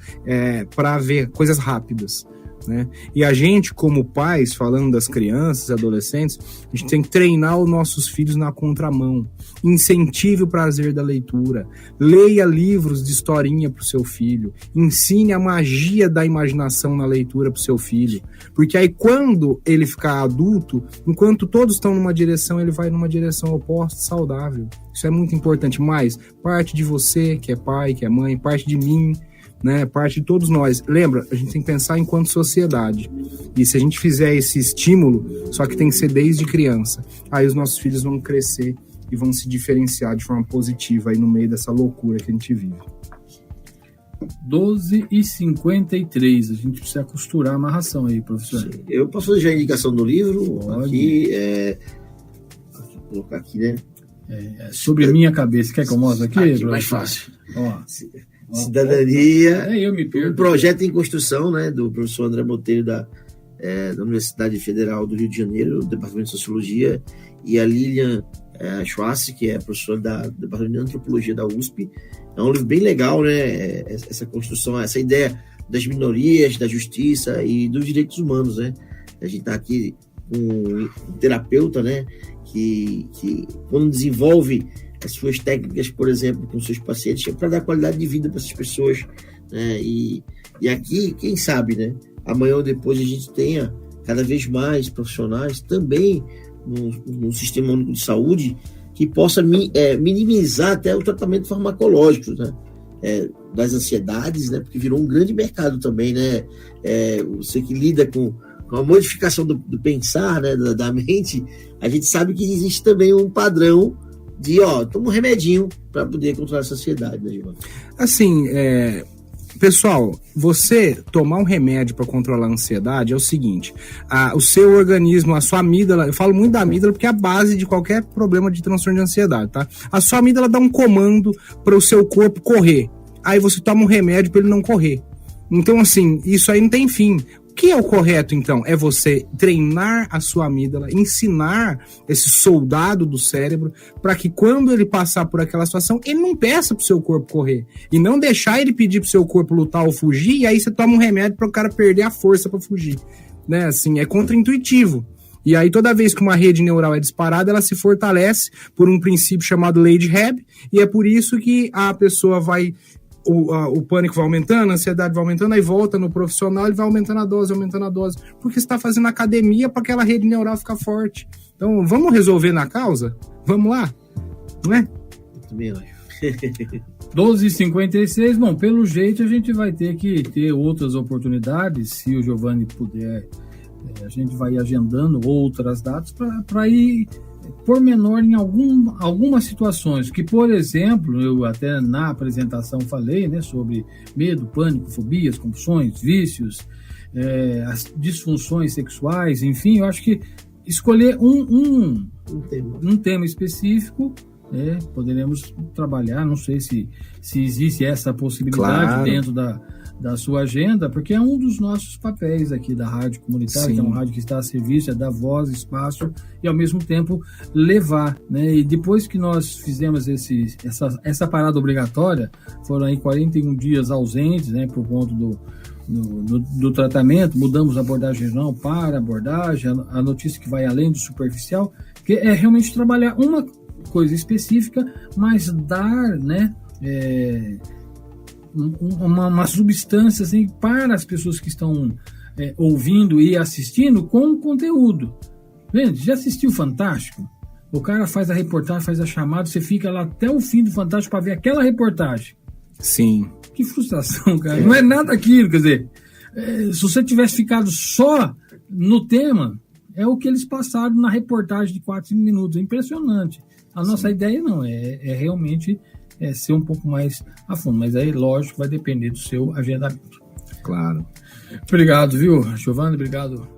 Speaker 3: para ver coisas rápidas, né? E a gente, como pais, falando das crianças e adolescentes, a gente tem que treinar os nossos filhos na contramão. Incentive o prazer da leitura. Leia livros de historinha para o seu filho. Ensine a magia da imaginação na leitura para o seu filho. Porque aí quando ele ficar adulto, enquanto todos estão numa direção, ele vai numa direção oposta, saudável. Isso é muito importante. Mas parte de você, que é pai, que é mãe, parte de mim, né, parte de todos nós. Lembra, a gente tem que pensar enquanto sociedade. E se a gente fizer esse estímulo, só que tem que ser desde criança, aí os nossos filhos vão crescer e vão se diferenciar de forma positiva aí no meio dessa loucura que a gente vive.
Speaker 2: 12h53.
Speaker 1: A gente precisa costurar a amarração aí, professor.
Speaker 2: Sim. Eu posso fazer já a indicação do livro?
Speaker 1: Pode.
Speaker 2: Aqui, vou colocar aqui, né?
Speaker 1: Sobre minha cabeça. Quer que eu mostre aqui?
Speaker 2: Aqui mais fácil.
Speaker 1: Ó.
Speaker 2: Cidadania,
Speaker 1: Eu me perdo.
Speaker 2: Um projeto em construção, né, do professor André Botelho da Universidade Federal do Rio de Janeiro, do Departamento de Sociologia, e a Lilian Schwartz, que é professora do Departamento de Antropologia da USP. É um livro bem legal, né, essa construção, essa ideia das minorias, da justiça e dos direitos humanos, né. A gente está aqui com um terapeuta, né, que quando desenvolve as suas técnicas, por exemplo, com seus pacientes, é para dar qualidade de vida para essas pessoas, né? E aqui, quem sabe, né? Amanhã ou depois a gente tenha cada vez mais profissionais também no Sistema Único de Saúde que possa minimizar até o tratamento farmacológico, né? Das ansiedades, né? Porque virou um grande mercado também, né? Você que lida com a modificação do pensar, né? Da mente, a gente sabe que existe também um padrão de, toma um remedinho para poder controlar essa ansiedade, né, Giovanni?
Speaker 3: Assim, pessoal, você tomar um remédio para controlar a ansiedade é o seguinte, o seu organismo, a sua amígdala, eu falo muito da amígdala porque é a base de qualquer problema de transtorno de ansiedade, tá? A sua amígdala dá um comando para o seu corpo correr, aí você toma um remédio para ele não correr. Então, assim, isso aí não tem fim. O que é o correto, então? É você treinar a sua amígdala, ensinar esse soldado do cérebro para que quando ele passar por aquela situação, ele não peça pro seu corpo correr. E não deixar ele pedir pro seu corpo lutar ou fugir, e aí você toma um remédio para o cara perder a força para fugir. Né? Assim, é contraintuitivo. E aí toda vez que uma rede neural é disparada, ela se fortalece por um princípio chamado lei de Hebb, e é por isso que a pessoa vai... O pânico vai aumentando, a ansiedade vai aumentando, aí volta no profissional, ele vai aumentando a dose, porque você está fazendo academia para aquela rede neural ficar forte. Então, vamos resolver na causa? Vamos lá? Não é?
Speaker 2: Muito bem,
Speaker 1: 12h56, bom, pelo jeito a gente vai ter que ter outras oportunidades, se o Giovanni puder, a gente vai agendando outras datas para ir pormenor em algumas situações, que, por exemplo, eu até na apresentação falei, né, sobre medo, pânico, fobias, compulsões, vícios, as disfunções sexuais, enfim, eu acho que escolher um tema específico, poderemos trabalhar, não sei se existe essa possibilidade, claro, dentro da sua agenda, porque é um dos nossos papéis aqui da Rádio Comunitária, que é uma rádio que está a serviço, é dar voz, espaço e, ao mesmo tempo, levar, né? E depois que nós fizemos essa parada obrigatória, foram aí 41 dias ausentes, né, por conta do tratamento, mudamos a abordagem regional para a abordagem, a notícia que vai além do superficial, que é realmente trabalhar uma coisa específica, mas dar, né, uma substância assim, para as pessoas que estão ouvindo e assistindo com conteúdo. Gente, já assistiu Fantástico? O cara faz a reportagem, faz a chamada, você fica lá até o fim do Fantástico para ver aquela reportagem.
Speaker 3: Sim. Que
Speaker 1: frustração, cara. Não é nada aquilo, quer dizer, se você tivesse ficado só no tema, é o que eles passaram na reportagem de 4, 5 minutos. É impressionante. A nossa ideia não é realmente ser um pouco mais a fundo, mas aí, lógico, vai depender do seu agendamento.
Speaker 3: Claro.
Speaker 1: Obrigado, viu, Giovanni? Obrigado.